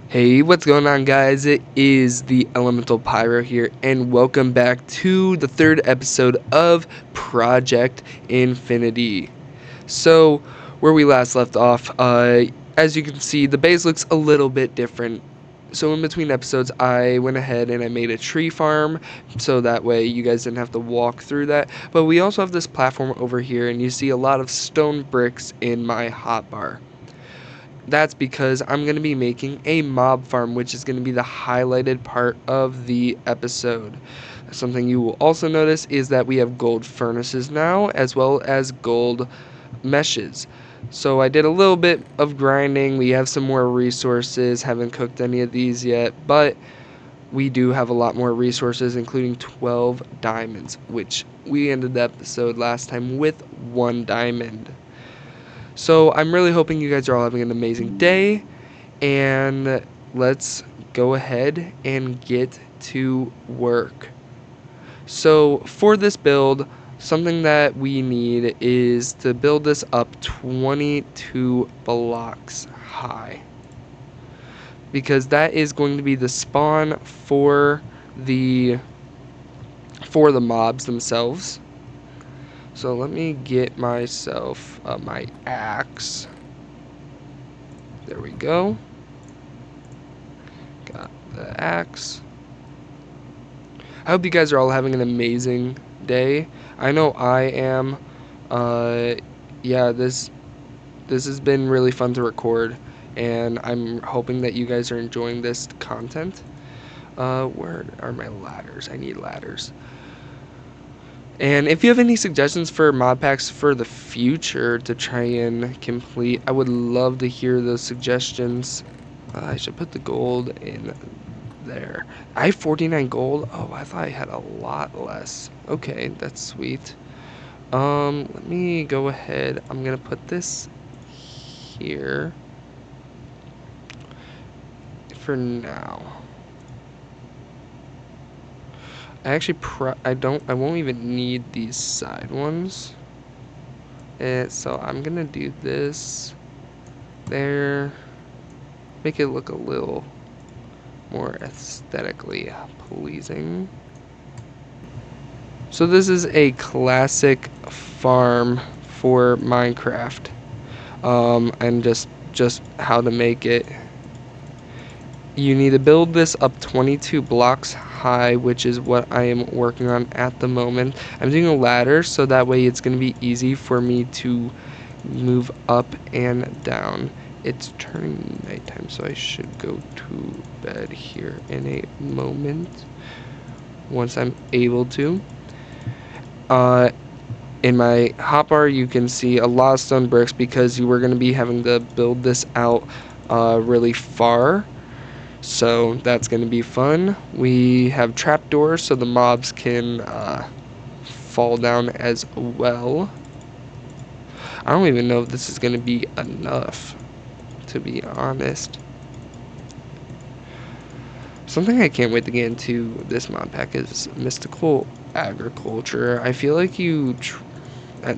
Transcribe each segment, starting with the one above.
Hey, what's going on, guys? It is the Elemental Pyro here, and welcome back to the third episode of Project Infinity. So, where we last left off, as you can see, the base looks a little bit different. So in between episodes, I went ahead and I made a tree farm, so that way you guys didn't have to walk through that. But we also have this platform over here, and you see a lot of stone bricks in my hotbar. That's because I'm going to be making a mob farm, which is going to be the highlighted part of the episode. Something you will also notice is that we have gold furnaces now, as well as gold meshes. So I did a little bit of grinding. We have some more resources. Haven't cooked any of these yet, but we do have a lot more resources, including 12 diamonds, which we ended the episode last time with 1 diamond. So I'm really hoping you guys are all having an amazing day, and let's go ahead and get to work. So for this build, something that we need is to build this up 22 blocks high, because that is going to be the spawn for the mobs themselves. So let me get myself my axe. There we go. Got the axe. I hope you guys are all having an amazing day. I know I am. Yeah, this has been really fun to record, and I'm hoping that you guys are enjoying this content. Where are my ladders? I need ladders. And if you have any suggestions for mod packs for the future to try and complete, I would love to hear those suggestions. I should put the gold in there. I have 49 gold. Oh, I thought I had a lot less. Okay, that's sweet. Let me go ahead. I'm gonna put this here for now. I actually I won't even need these side ones. So I'm gonna do this there. Make it look a little more aesthetically pleasing. So this is a classic farm for Minecraft, and just how to make it. You need to build this up 22 blocks high, which is what I am working on at the moment. I'm doing a ladder so that way it's going to be easy for me to move up and down. It's turning nighttime, so I should go to bed here in a moment once I'm able to. In my hotbar, you can see a lot of stone bricks because you were going to be having to build this out really far. So that's going to be fun. We have trapdoors so the mobs can fall down as well. I don't even know if this is going to be enough, to be honest. Something I can't wait to get into this mod pack is mystical agriculture. I feel like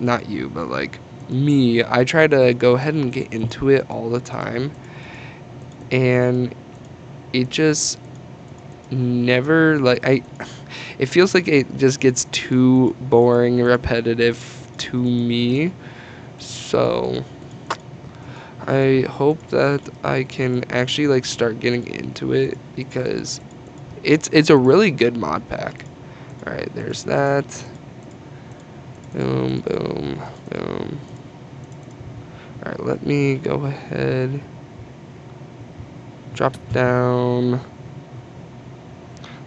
not you, but like me, I try to go ahead and get into it all the time, and it just never it feels like it just gets too boring and repetitive to me. So I hope that I can actually start getting into it, because it's a really good mod pack. All right, there's that. Boom, boom, boom. All right, let me go ahead, drop down.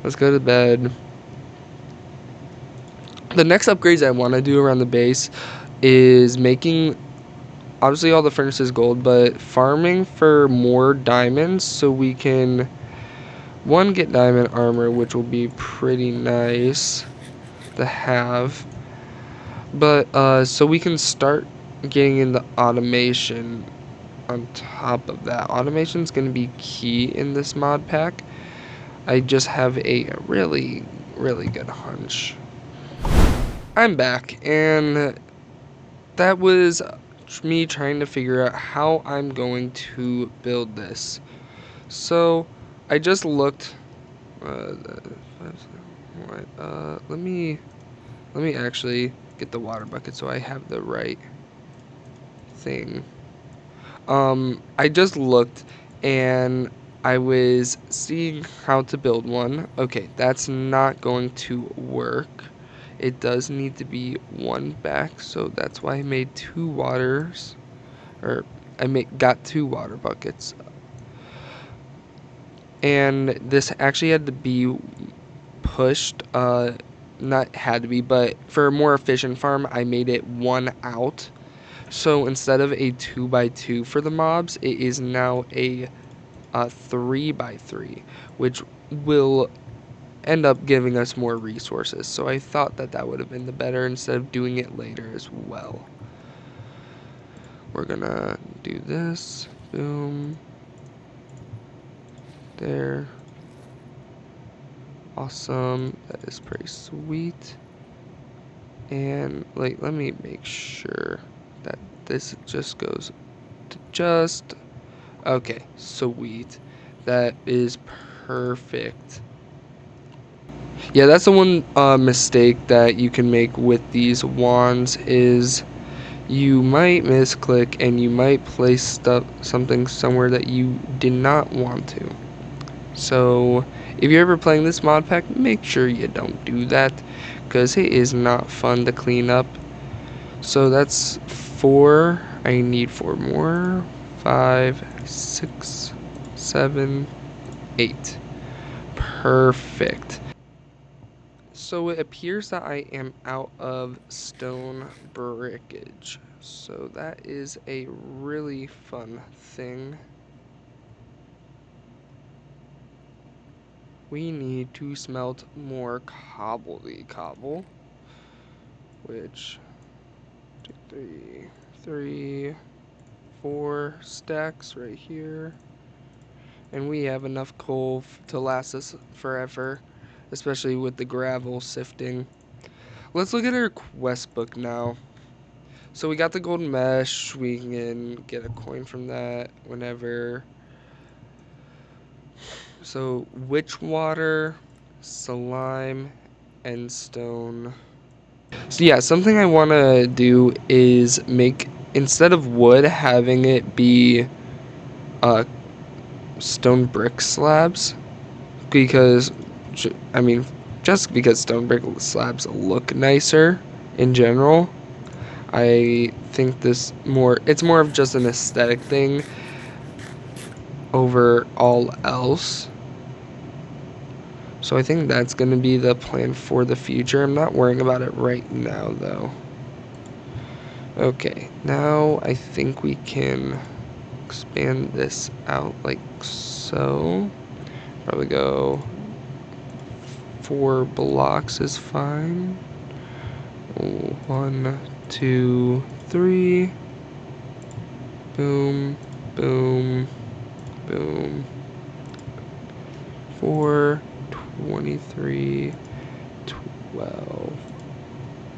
Let's go to bed. The next upgrades I want to do around the base is making, obviously, all the furnaces gold, but farming for more diamonds so we can, one, get diamond armor, which will be pretty nice to have, but so we can start getting into automation on top of that. Automation is going to be key in this mod pack. I just have a really, really good hunch. I'm back, and that was me trying to figure out how I'm going to build this. So I just looked. Let me actually get the water bucket so I have the right thing. I just looked and I was seeing how to build one. Okay, that's not going to work. It does need to be one back, so that's why I made two waters, or got two water buckets. And this actually had to be pushed, not had to be, but for a more efficient farm, I made it one out. So instead of a 2x2 for the mobs, it is now a 3x3, which will end up giving us more resources. So I thought that that would have been the better instead of doing it later as well. We're gonna do this. Boom. There. Awesome. That is pretty sweet. And like, let me make sure that this just goes to just. Okay, sweet. That is perfect. Yeah, that's the one mistake that you can make with these wands is you might misclick and you might place something somewhere that you did not want to. So if you're ever playing this mod pack, make sure you don't do that because it is not fun to clean up. So that's 4. I need 4 more. 5, 6, 7, 8. Perfect. So it appears that I am out of stone brickage. So that is a really fun thing. We need to smelt more cobble, which 2, 3, 4 stacks right here. And we have enough coal to last us forever, especially with the gravel sifting. Let's look at our quest book now. So we got the golden mesh. We can get a coin from that whenever. So witch water, slime, and stone. So yeah, something I want to do is make, instead of wood, having it be stone brick slabs. Because, I mean, just because stone brick slabs look nicer in general, I think it's more of just an aesthetic thing over all else. So I think that's going to be the plan for the future. I'm not worrying about it right now, though. Okay, now I think we can expand this out like so. Probably go 4 blocks is fine. 1, 2, 3. Boom, boom, boom. 4, 23, 12.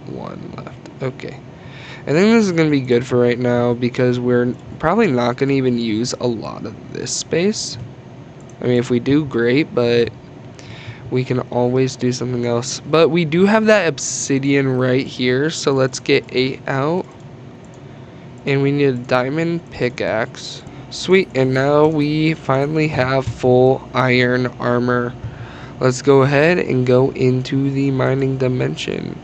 1 left. Okay. I think this is going to be good for right now because we're probably not going to even use a lot of this space. I mean, if we do, great, but we can always do something else. But we do have that obsidian right here, so let's get 8 out. And we need a diamond pickaxe. Sweet, and now we finally have full iron armor. Let's go ahead and go into the mining dimension.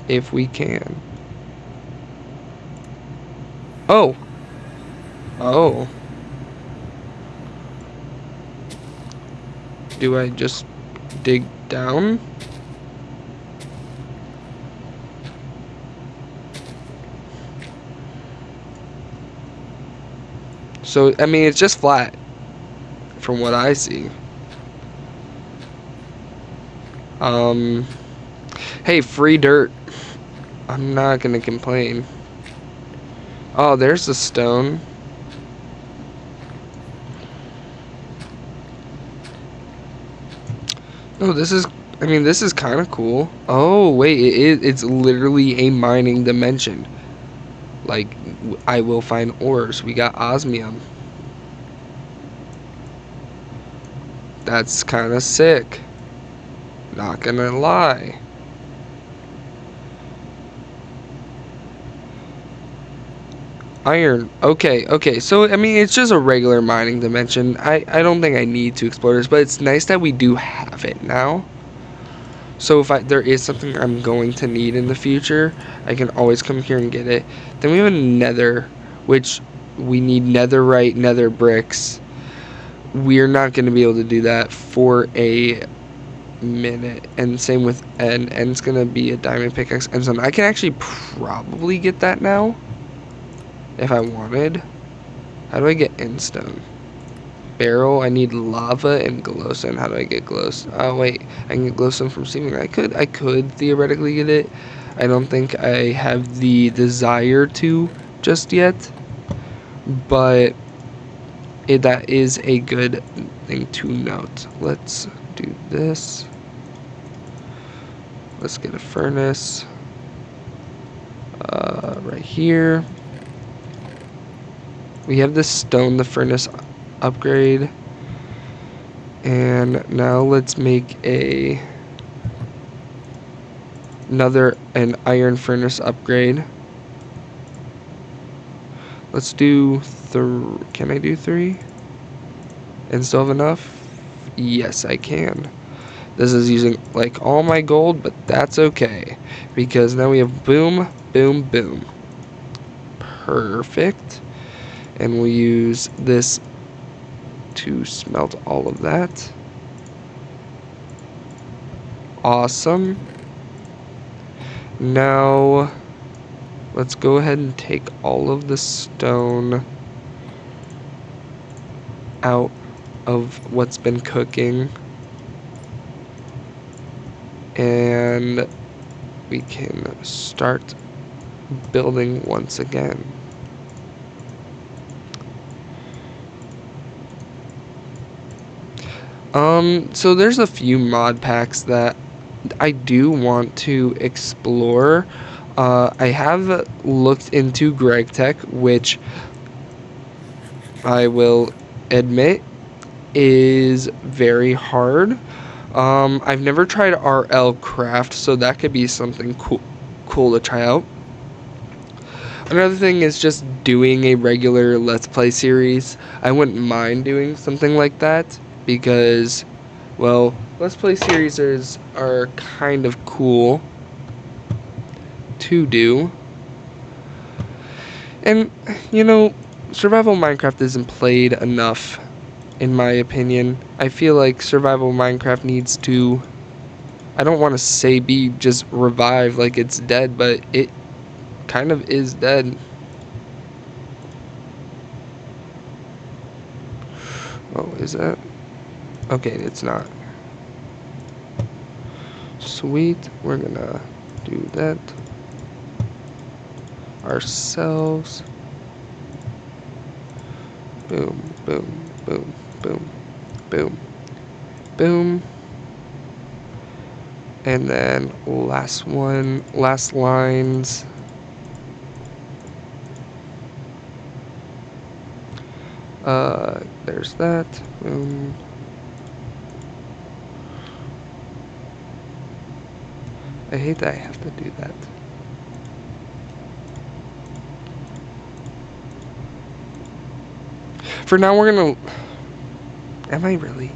If we can. Oh. Oh. Do I just dig down? So, I mean, it's just flat from what I see. Hey, free dirt. I'm not gonna complain. Oh, there's the stone. Oh, this is kind of cool. Oh, wait, it's literally a mining dimension. Like, I will find ores. We got osmium. That's kind of sick. Not gonna lie. Iron. Okay. So, I mean, it's just a regular mining dimension. I don't think I need to explore this, but it's nice that we do have it now. So if there is something I'm going to need in the future, I can always come here and get it. Then we have a nether, which we need netherite, nether bricks. We're not going to be able to do that for a minute. And same with N. N's going to be a diamond pickaxe. And so I can actually probably get that now if I wanted. How do I get N stone? Barrel, I need lava and glowstone. How do I get glowstone? Oh wait, I can get glowstone from seeming. I could theoretically get it. I don't think I have the desire to just yet, but that is a good thing to note. Let's do this. Let's get a furnace right here. We have this stone, the furnace upgrade. And now let's make an iron furnace upgrade. Let's do can I do 3? And still have enough? Yes, I can. This is using like all my gold, but that's okay. Because now we have boom, boom, boom. Perfect. And we'll use this to smelt all of that. Awesome. Now let's go ahead and take all of the stone out of what's been cooking, and we can start building once again. So there's a few mod packs that I do want to explore. I have looked into Greg Tech, which I will admit is very hard. I've never tried RL Craft, so that could be something cool to try out. Another thing is just doing a regular Let's Play series. I wouldn't mind doing something like that because, well, Let's Play series are kind of cool to do. And, you know, survival Minecraft isn't played enough, in my opinion. I feel like survival Minecraft needs to, I don't want to say be just revived like it's dead, but it kind of is dead. Oh, is that? Okay, it's not. Sweet, we're gonna do that ourselves. Boom, boom, boom, boom, boom, boom. And then last lines. There's that. Boom. I hate that I have to do that. For now, we're gonna... Am I really?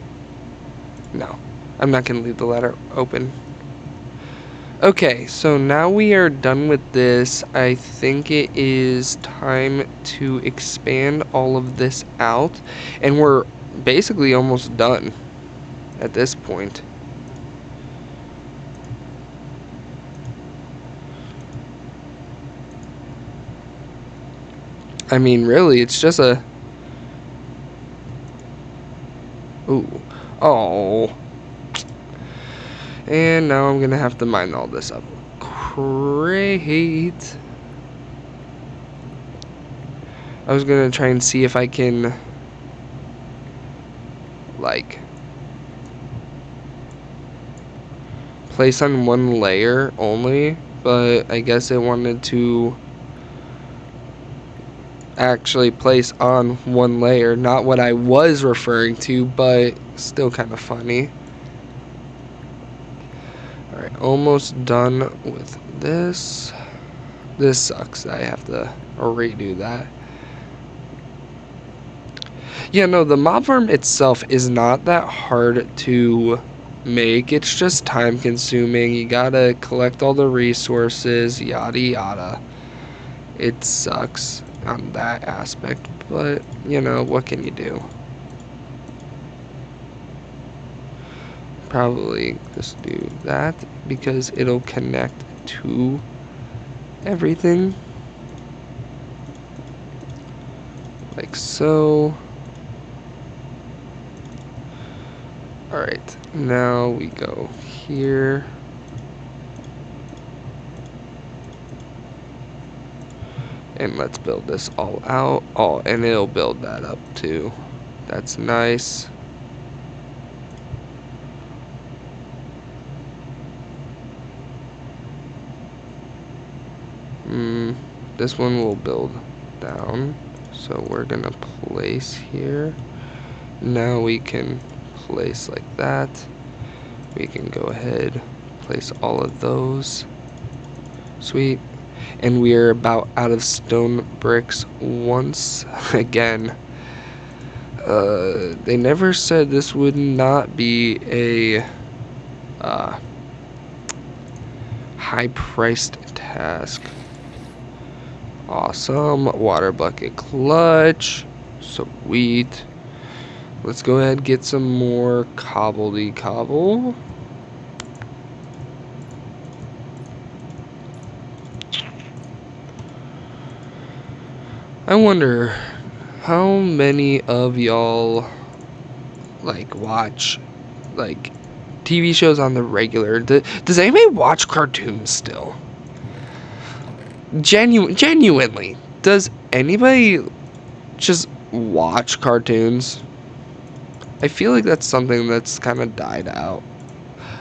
No. I'm not gonna leave the ladder open. Okay, so now we are done with this. I think it is time to expand all of this out. And we're basically almost done at this point. I mean, really, it's just a... Ooh. Oh. And now I'm gonna have to mine all this up. Great. I was gonna try and see if I can, like, place on one layer only, but I guess it wanted to actually place on one layer. Not what I was referring to, but still kind of funny. Alright, almost done with this. This sucks. I have to redo that. Yeah, no, the mob farm itself is not that hard to make. It's just time consuming. You gotta collect all the resources, yada yada. It sucks on that aspect, but you know, what can you do? Probably just do that because it'll connect to everything. Like so. Alright, now we go here. And let's build this all out. Oh, and it'll build that up too. That's nice. This one will build down. So we're gonna place here. Now we can place like that. We can go ahead, place all of those. Sweet. And we are about out of stone bricks once again. They never said this would not be a high-priced task. Awesome. Water bucket clutch. Sweet. Let's go ahead and get some more cobble. I wonder how many of y'all like watch like TV shows on the regular. Does anybody watch cartoons still? Genuinely, does anybody just watch cartoons? I feel like that's something that's kind of died out.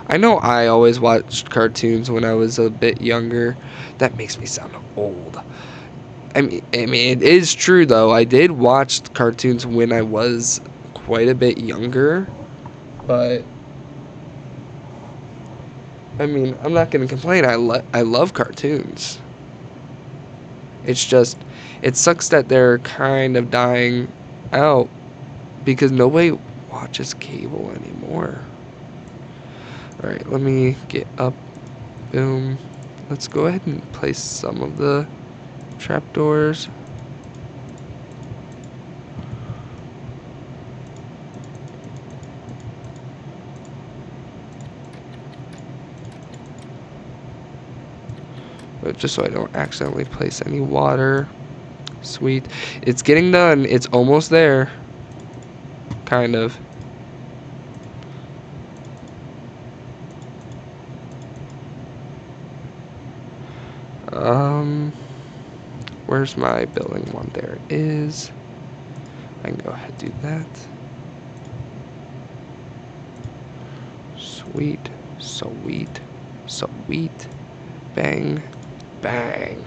I know I always watched cartoons when I was a bit younger. That makes me sound old. I mean, it is true though. I did watch cartoons when I was quite a bit younger, but I mean, I'm not gonna complain. I love cartoons. It's just, it sucks that they're kind of dying out because nobody watches cable anymore. Alright, let me get up. Boom. Let's go ahead and place some of the trapdoors. But just so I don't accidentally place any water. Sweet. It's getting done. It's almost there. Kind of. Where's my building one? There it is. I can go ahead and do that. Sweet. Sweet. Sweet. Bang. Bang.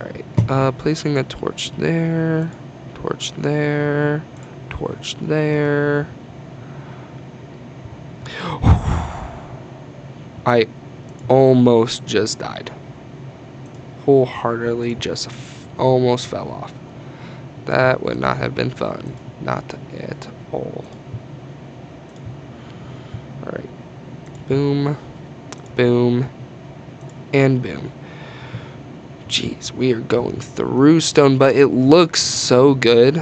Alright. Placing a torch there. Torch there. Torch there. I almost just died. Wholeheartedly just almost fell off. That would not have been fun. Not at all. Alright. Boom. Boom. And boom. Jeez, we are going through stone, but it looks so good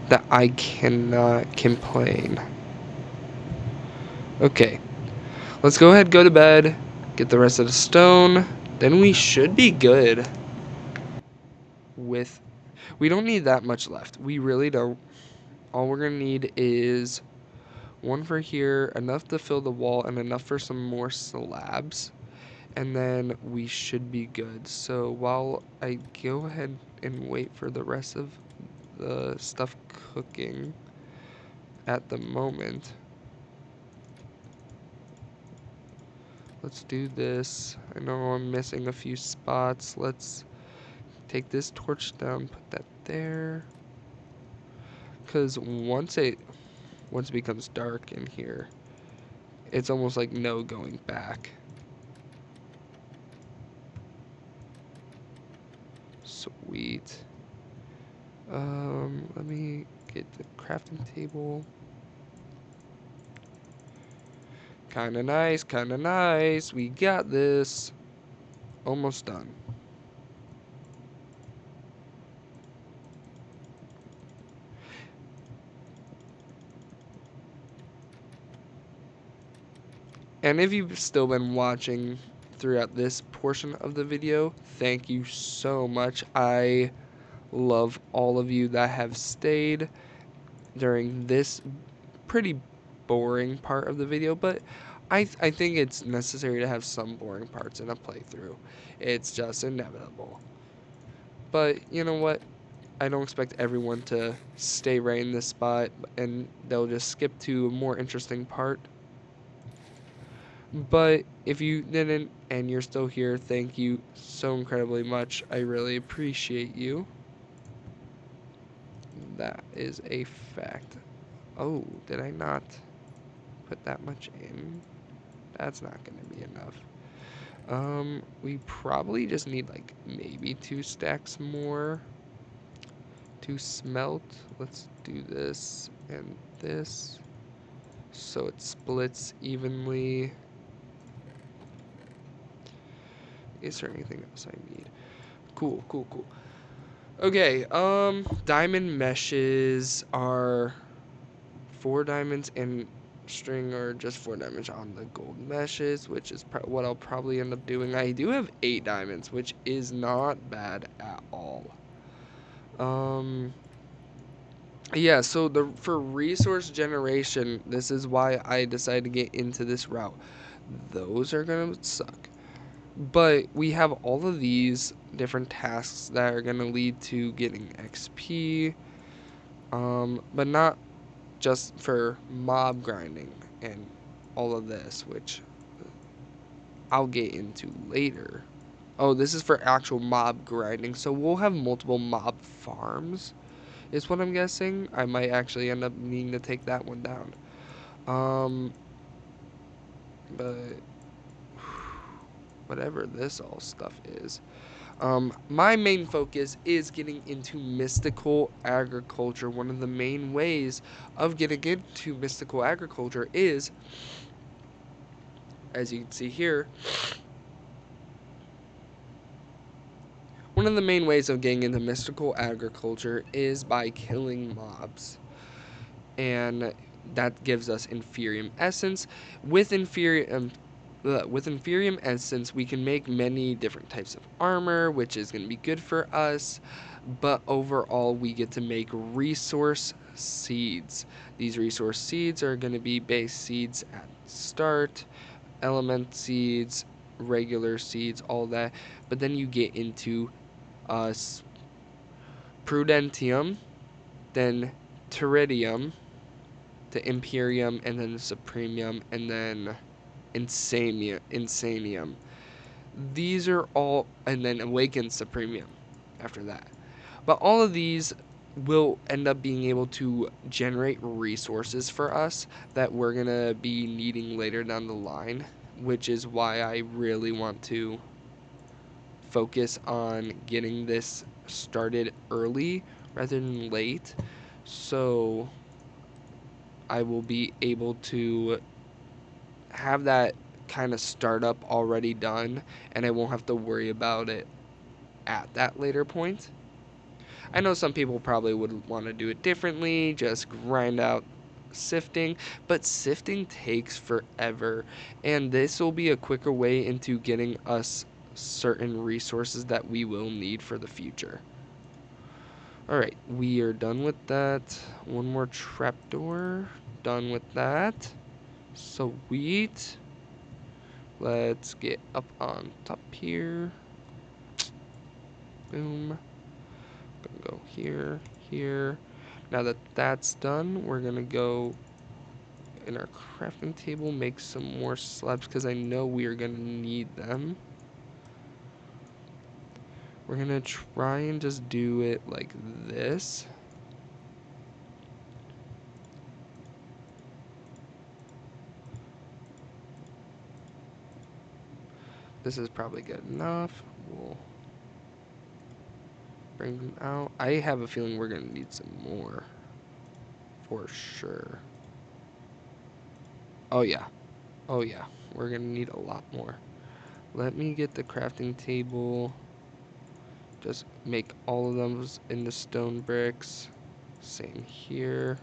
that I cannot complain. Okay. Let's go ahead, go to bed, get the rest of the stone. Then we should be good with... We don't need that much left. We really don't. All we're going to need is one for here, enough to fill the wall, and enough for some more slabs. And then we should be good. So while I go ahead and wait for the rest of the stuff cooking at the moment, let's do this. I know I'm missing a few spots. Let's take this torch down, put that there. Because once it becomes dark in here, it's almost like no going back. Sweet. Let me get the crafting table. Kinda nice, kinda nice. We got this. Almost done. And if you've still been watching throughout this portion of the video, thank you so much. I love all of you that have stayed during this pretty boring part of the video, but I think it's necessary to have some boring parts in a playthrough. It's just inevitable. But you know what? I don't expect everyone to stay right in this spot and they'll just skip to a more interesting part. But if you didn't and you're still here, thank you so incredibly much. I really appreciate you. That is a fact. Oh, did I not put that much in? That's not going to be enough. We probably just need like maybe 2 stacks more to smelt. Let's do this and this so it splits evenly. Is there anything else I need? Cool. Okay, diamond meshes are 4 diamonds and string are just 4 diamonds on the gold meshes, which is what I'll probably end up doing. I do have 8 diamonds, which is not bad at all. Yeah, so for resource generation, this is why I decided to get into this route. Those are gonna suck. But we have all of these different tasks that are gonna lead to getting XP, but not just for mob grinding and all of this, which I'll get into later. Oh, this is for actual mob grinding, so we'll have multiple mob farms, is what I'm guessing. I might actually end up needing to take that one down. But whatever this all stuff is. My main focus is getting into mystical agriculture. One of the main ways of getting into mystical agriculture is, as you can see here, one of the main ways of getting into mystical agriculture is by killing mobs. And that gives us Inferium Essence. With Inferium Essence, we can make many different types of armor, which is going to be good for us. But overall, we get to make resource seeds. These resource seeds are going to be base seeds at start, element seeds, regular seeds, all that. But then you get into Prudentium, then Teridium, the Imperium, and then the Supremium, and then Insanium. These are all, and then Awakened Supremium after that. But all of these will end up being able to generate resources for us that we're going to be needing later down the line, which is why I really want to focus on getting this started early rather than late, so I will be able to have that kind of startup already done and I won't have to worry about it at that later point. I know some people probably would want to do it differently, just grind out sifting, but sifting takes forever, and this will be a quicker way into getting us certain resources that we will need for the future. Alright, we are done with that. One more trapdoor. Done with that. Sweet. Let's get up on top here. Boom. Gonna go here, here. Now that that's done, we're gonna go in our crafting table, make some more slabs because I know we are gonna need them. We're gonna try and just do it like this. This is probably good enough. We'll bring them out. I have a feeling we're gonna need some more. For sure. Oh yeah. Oh yeah. We're gonna need a lot more. Let me get the crafting table. Just make all of them into stone bricks. Same here.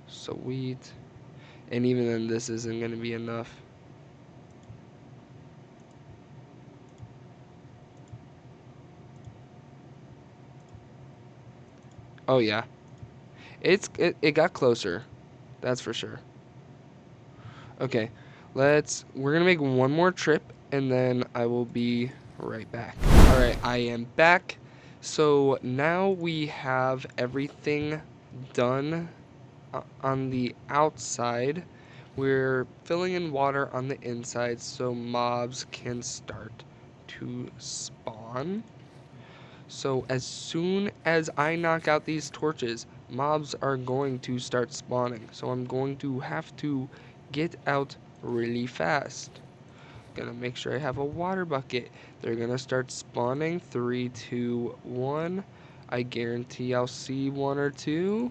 Sweet. And even then, this isn't going to be enough. Oh yeah, it got closer. That's for sure. Okay, we're gonna make one more trip, and then I will be right back. All right, I am back. So now we have everything done on the outside. We're filling in water on the inside so mobs can start to spawn. So as soon as I knock out these torches, mobs are going to start spawning. So I'm going to have to get out really fast. Gonna make sure I have a water bucket. They're gonna start spawning. 3, 2, 1. I guarantee I'll see one or two.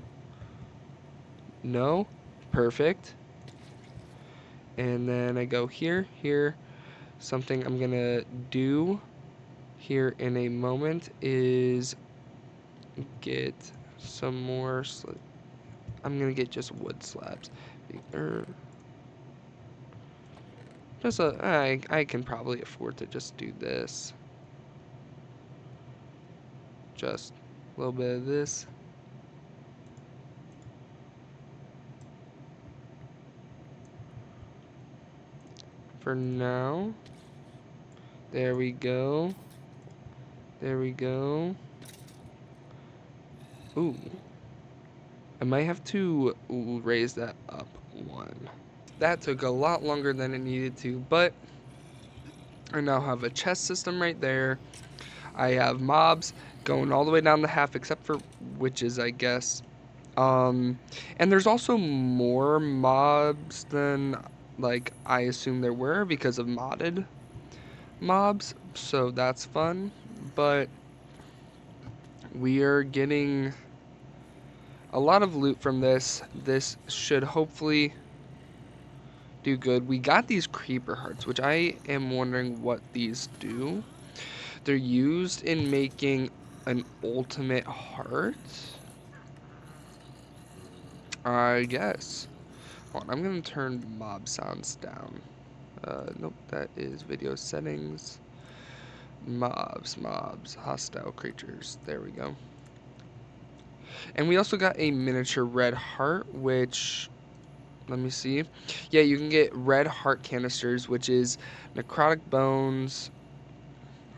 No? Perfect. And then I go here, here. Something I'm gonna do here in a moment is get some more. I'm gonna get just wood slabs. I can probably afford to just do this. Just a little bit of this. For now. There we go. There we go. Ooh. I might have to raise that up one. That took a lot longer than it needed to, but I now have a chest system right there. I have mobs going all the way down the half, except for witches, I guess. And there's also more mobs than, like, I assume there were because of modded mobs, so that's fun. But we are getting a lot of loot from this. This should hopefully do good. We got these creeper hearts, which I am wondering what these do. They're used in making an ultimate heart, I guess. Hold on, I'm gonna turn mob sounds down. Nope, that is video settings. Mobs, hostile creatures. There we go. And we also got a miniature red heart, which, let me see. Yeah, you can get red heart canisters, which is necrotic bones.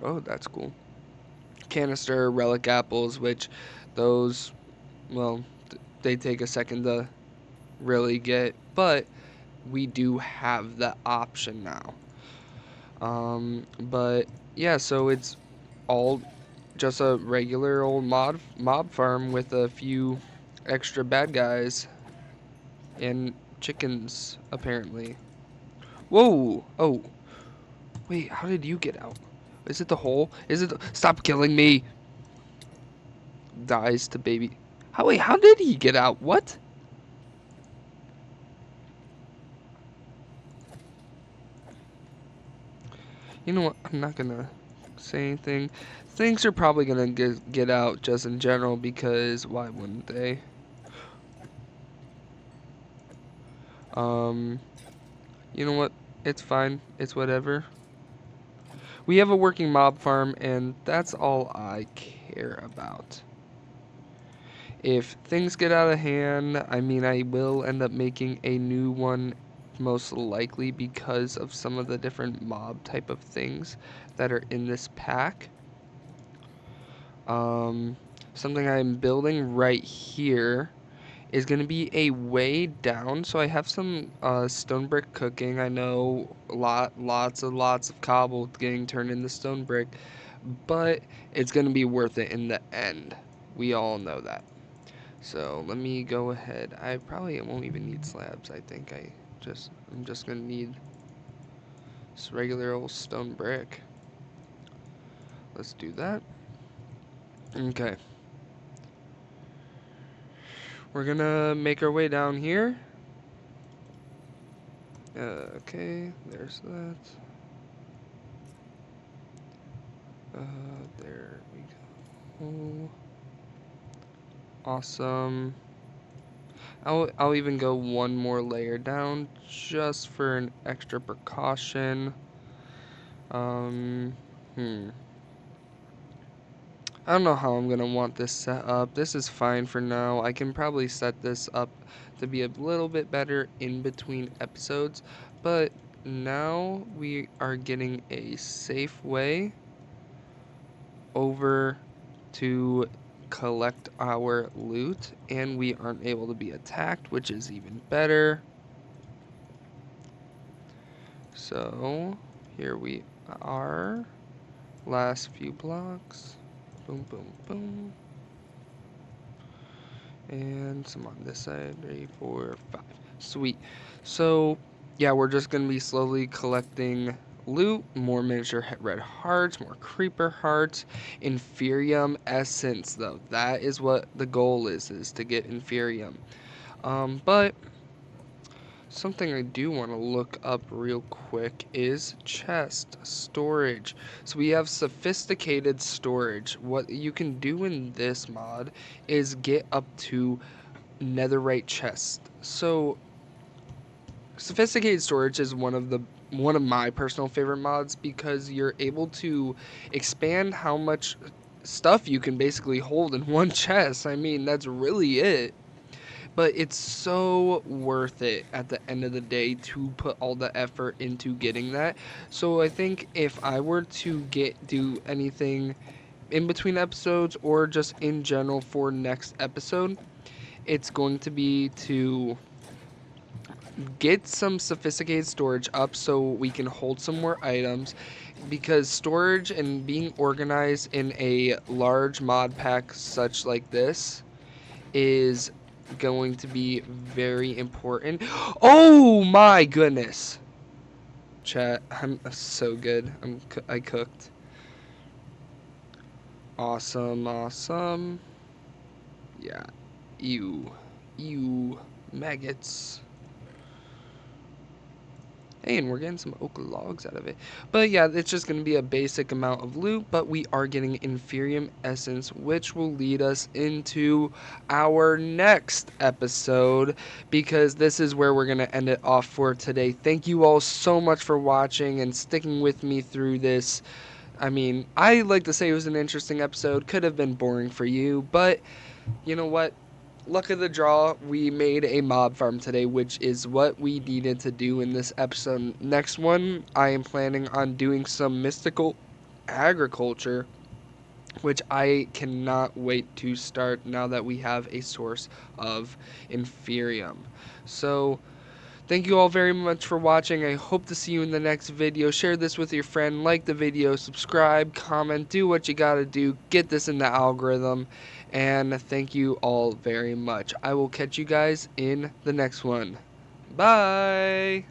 Oh, that's cool. Canister, relic apples, which those, well, they take a second to really get, but we do have the option now. But yeah, so it's all just a regular old mob farm with a few extra bad guys and chickens, apparently. Whoa! Oh, wait, how did you get out? Is it the hole? Stop killing me! Dies to baby. Wait, how did he get out? What? You know what? I'm not gonna say anything. Things are probably gonna get out just in general because why wouldn't they? Um, you know what? It's fine. It's whatever. We have a working mob farm, and that's all I care about. If things get out of hand, I mean, I will end up making a new one most likely because of some of the different mob type of things that are in this pack. Something I'm building right here is going to be a way down. So I have some stone brick cooking. I know lots of cobble getting turned into stone brick, but it's going to be worth it in the end. We all know that. So let me go ahead. I probably won't even need slabs. I think I'm just going to need just regular old stone brick. Let's do that. Okay. We're gonna make our way down here. Okay, there's that. There we go. Awesome. I'll even go one more layer down just for an extra precaution. I don't know how I'm gonna want this set up. This is fine for now. I can probably set this up to be a little bit better in between episodes, but now we are getting a safe way over to collect our loot, and we aren't able to be attacked, which is even better. So here we are. Last few blocks. Boom, boom, boom. And some on this side. 3, 4, 5. Sweet. So, yeah, we're just going to be slowly collecting loot, more miniature red hearts, more creeper hearts, inferium essence, though. That is what the goal is to get inferium. But something I do want to look up real quick is chest storage. So we have sophisticated storage. What you can do in this mod is get up to netherite chest. So sophisticated storage is one of my personal favorite mods because you're able to expand how much stuff you can basically hold in one chest. I mean, that's really it. But it's so worth it at the end of the day to put all the effort into getting that. So I think if I were to do anything in between episodes or just in general for next episode, it's going to be to get some sophisticated storage up so we can hold some more items, because storage and being organized in a large mod pack such like this is going to be very important. Oh my goodness, chat, I'm so good. I cooked. Awesome. Yeah, you maggots. Hey, and we're getting some oak logs out of it. But yeah, it's just going to be a basic amount of loot, but we are getting inferium essence, which will lead us into our next episode, because this is where we're going to end it off for today. Thank you all so much for watching and sticking with me through this. I mean, I like to say it was an interesting episode. Could have been boring for you, but you know what? Luck of the draw, we made a mob farm today, which is what we needed to do in this episode. Next one, I am planning on doing some mystical agriculture, which I cannot wait to start now that we have a source of inferium. So thank you all very much for watching. I hope to see you in the next video. Share this with your friend, like the video, subscribe, comment, do what you gotta do, get this in the algorithm, and thank you all very much. I will catch you guys in the next one. Bye!